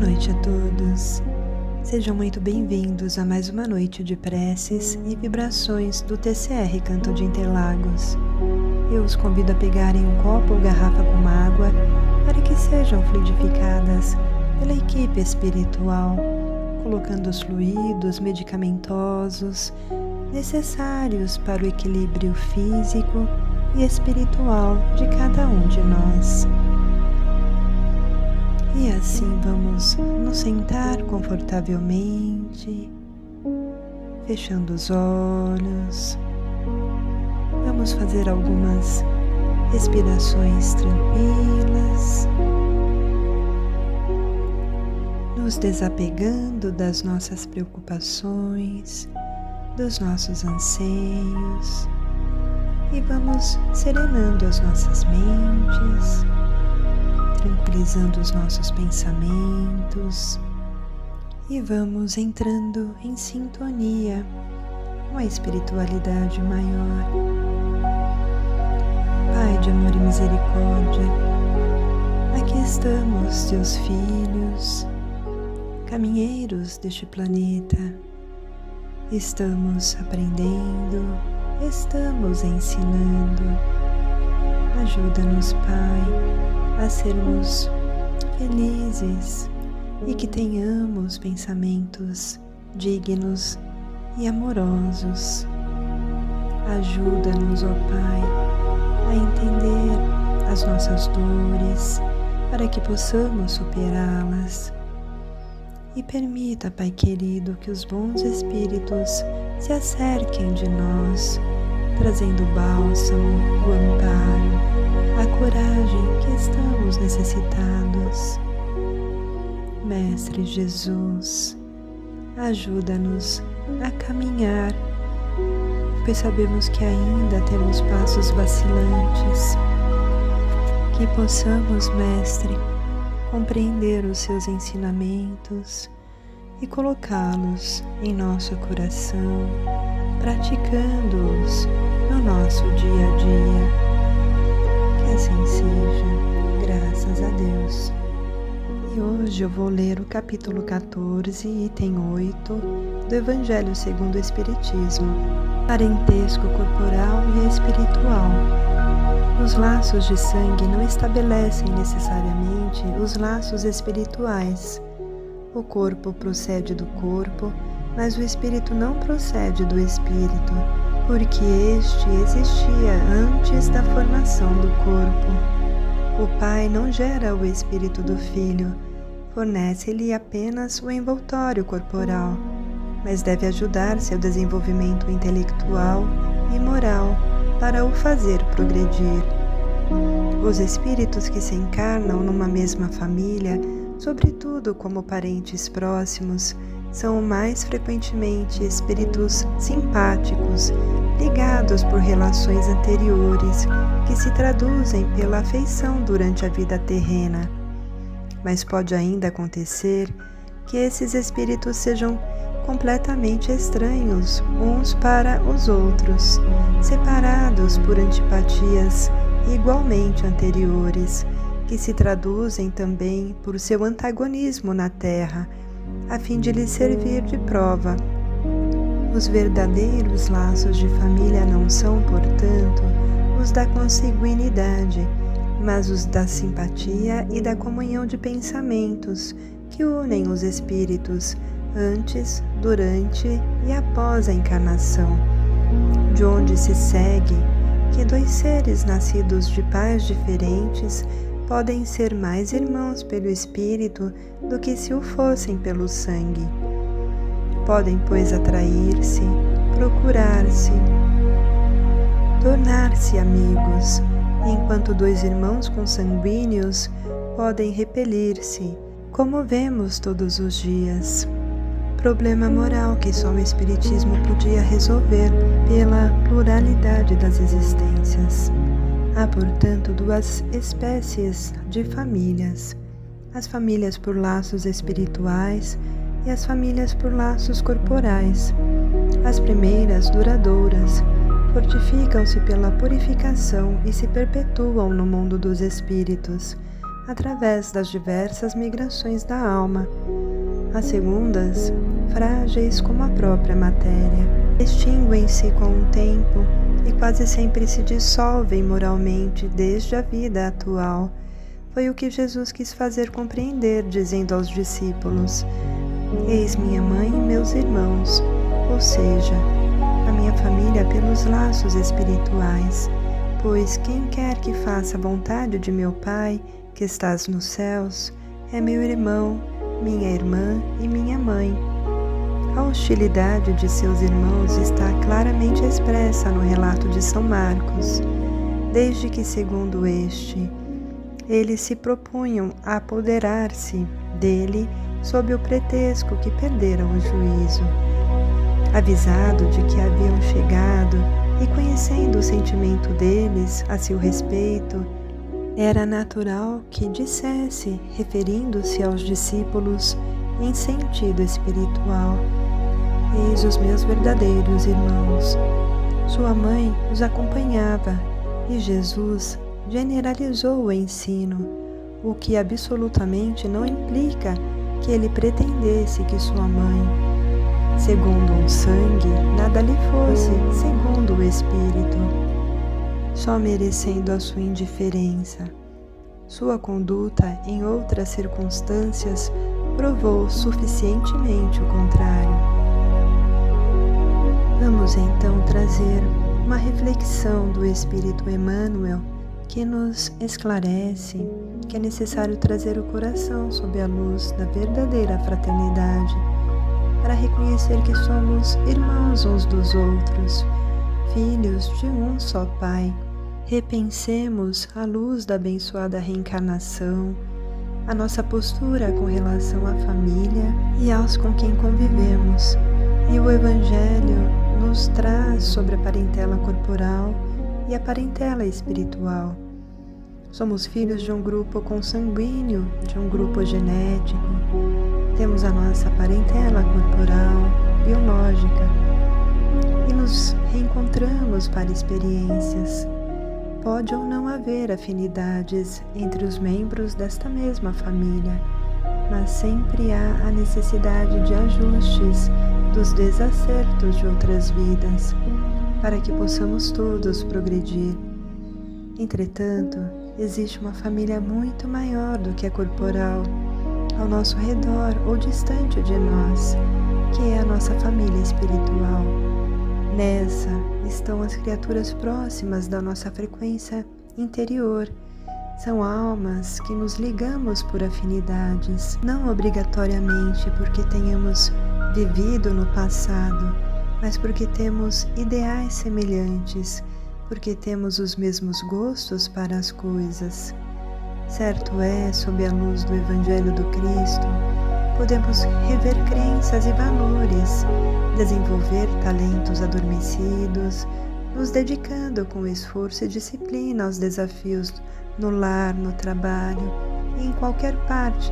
noite a todos. Sejam muito bem-vindos a mais uma noite de preces e vibrações do TCR Canto de Interlagos. Eu os convido a pegarem um copo ou garrafa com água para que sejam fluidificadas pela equipe espiritual, colocando os fluidos medicamentosos necessários para o equilíbrio físico e espiritual de cada um de nós. E assim vamos nos sentar confortavelmente, fechando os olhos. Vamos fazer algumas respirações tranquilas, nos desapegando das nossas preocupações, dos nossos anseios, e vamos serenando as nossas mentes, tranquilizando os nossos pensamentos, e vamos entrando em sintonia com a espiritualidade maior. Pai de amor e misericórdia, aqui estamos, teus filhos, caminheiros deste planeta. Estamos aprendendo, estamos ensinando. Ajuda-nos, Pai, a sermos felizes e que tenhamos pensamentos dignos e amorosos. Ajuda-nos, ó Pai, a entender as nossas dores para que possamos superá-las. E permita, Pai querido, que os bons espíritos se acerquem de nós, trazendo o bálsamo, o amparo, a coragem que estamos necessitados. Mestre Jesus, ajuda-nos a caminhar, pois sabemos que ainda temos passos vacilantes. Que possamos, Mestre, compreender os seus ensinamentos e colocá-los em nosso coração, praticando-os no nosso dia a dia. Que assim seja, graças a Deus. E hoje eu vou ler o capítulo 14, item 8, do Evangelho segundo o Espiritismo, parentesco corporal e espiritual. Os laços de sangue não estabelecem necessariamente os laços espirituais. O corpo procede do corpo, mas o espírito não procede do espírito, porque este existia antes da formação do corpo. O Pai não gera o espírito do Filho, fornece-lhe apenas o envoltório corporal, mas deve ajudar seu desenvolvimento intelectual e moral para o fazer progredir. Os espíritos que se encarnam numa mesma família, sobretudo como parentes próximos, são mais frequentemente espíritos simpáticos, ligados por relações anteriores, que se traduzem pela afeição durante a vida terrena. Mas pode ainda acontecer que esses espíritos sejam completamente estranhos uns para os outros, separados por antipatias igualmente anteriores, que se traduzem também por seu antagonismo na Terra, a fim de lhes servir de prova. Os verdadeiros laços de família não são, portanto, os da consanguinidade, mas os da simpatia e da comunhão de pensamentos que unem os espíritos antes, durante e após a encarnação, de onde se segue que dois seres nascidos de pais diferentes podem ser mais irmãos pelo espírito do que se o fossem pelo sangue. Podem, pois, atrair-se, procurar-se, tornar-se amigos, enquanto dois irmãos consanguíneos podem repelir-se, como vemos todos os dias. Problema moral que só o Espiritismo podia resolver pela pluralidade das existências. Há, portanto, duas espécies de famílias: as famílias por laços espirituais e as famílias por laços corporais. As primeiras, duradouras, fortificam-se pela purificação e se perpetuam no mundo dos espíritos, através das diversas migrações da alma. As segundas, frágeis como a própria matéria, extinguem-se com o tempo e quase sempre se dissolvem moralmente desde a vida atual. Foi o que Jesus quis fazer compreender, dizendo aos discípulos: Eis minha mãe e meus irmãos, ou seja, a minha família pelos laços espirituais, pois quem quer que faça a vontade de meu Pai, que estás nos céus, é meu irmão, minha irmã e minha mãe. A hostilidade de seus irmãos está claramente expressa no relato de São Marcos, desde que, segundo este, eles se propunham a apoderar-se dele sob o pretexto que perderam o juízo. Avisado de que haviam chegado e conhecendo o sentimento deles a seu respeito, era natural que dissesse, referindo-se aos discípulos em sentido espiritual: Eis os meus verdadeiros irmãos. Sua mãe os acompanhava e Jesus generalizou o ensino, o que absolutamente não implica que ele pretendesse que sua mãe, segundo um sangue, nada lhe fosse segundo o espírito, só merecendo a sua indiferença. Sua conduta em outras circunstâncias provou suficientemente o contrário. Vamos então trazer uma reflexão do Espírito Emmanuel que nos esclarece que é necessário trazer o coração sob a luz da verdadeira fraternidade, para reconhecer que somos irmãos uns dos outros, filhos de um só Pai. Repensemos, à luz da abençoada reencarnação, a nossa postura com relação à família e aos com quem convivemos. E o Evangelho nos traz sobre a parentela corporal e a parentela espiritual. Somos filhos de um grupo consanguíneo, de um grupo genético. Temos a nossa parentela corporal, biológica, e nos reencontramos para experiências. Pode ou não haver afinidades entre os membros desta mesma família, mas sempre há a necessidade de ajustes dos desacertos de outras vidas, para que possamos todos progredir. Entretanto, existe uma família muito maior do que a corporal, ao nosso redor ou distante de nós, que é a nossa família espiritual. Nessa estão as criaturas próximas da nossa frequência interior. São almas que nos ligamos por afinidades, não obrigatoriamente porque tenhamos vivido no passado, mas porque temos ideais semelhantes, porque temos os mesmos gostos para as coisas. Certo é, sob a luz do Evangelho do Cristo, podemos rever crenças e valores, desenvolver talentos adormecidos, nos dedicando com esforço e disciplina aos desafios no lar, no trabalho e em qualquer parte,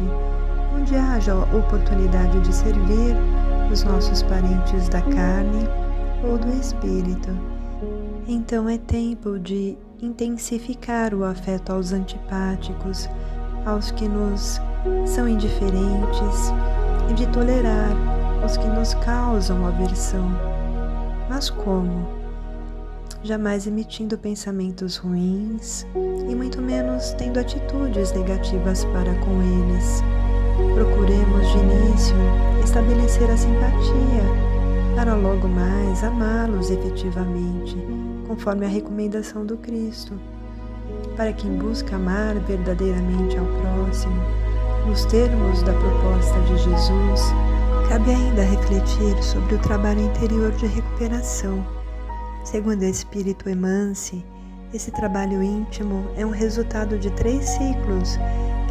onde haja a oportunidade de servir os nossos parentes da carne ou do espírito. Então é tempo de intensificar o afeto aos antipáticos, aos que nos são indiferentes, e de tolerar os que nos causam aversão. Mas como? Jamais emitindo pensamentos ruins e muito menos tendo atitudes negativas para com eles. Procuremos de início estabelecer a simpatia, para logo mais amá-los efetivamente, conforme a recomendação do Cristo. Para quem busca amar verdadeiramente ao próximo, nos termos da proposta de Jesus, cabe ainda refletir sobre o trabalho interior de recuperação. Segundo o Espírito Emmanuel, esse trabalho íntimo é um resultado de 3 ciclos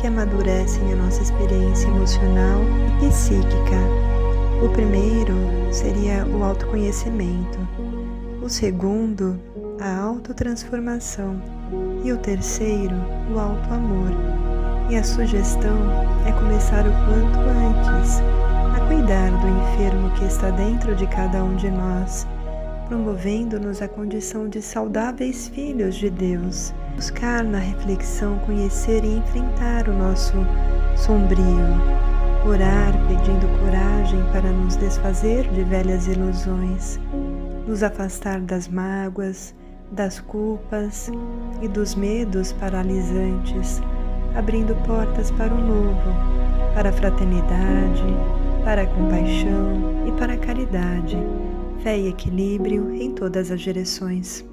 que amadurecem a nossa experiência emocional e psíquica. O primeiro seria o autoconhecimento, o segundo, a autotransformação, e o terceiro, o autoamor. E a sugestão é começar o quanto antes a cuidar do enfermo que está dentro de cada um de nós, promovendo-nos a condição de saudáveis filhos de Deus. Buscar na reflexão conhecer e enfrentar o nosso sombrio. Orar pedindo coragem para nos desfazer de velhas ilusões. Nos afastar das mágoas, das culpas e dos medos paralisantes, abrindo portas para o novo, para a fraternidade, para a compaixão e para a caridade, fé e equilíbrio em todas as direções.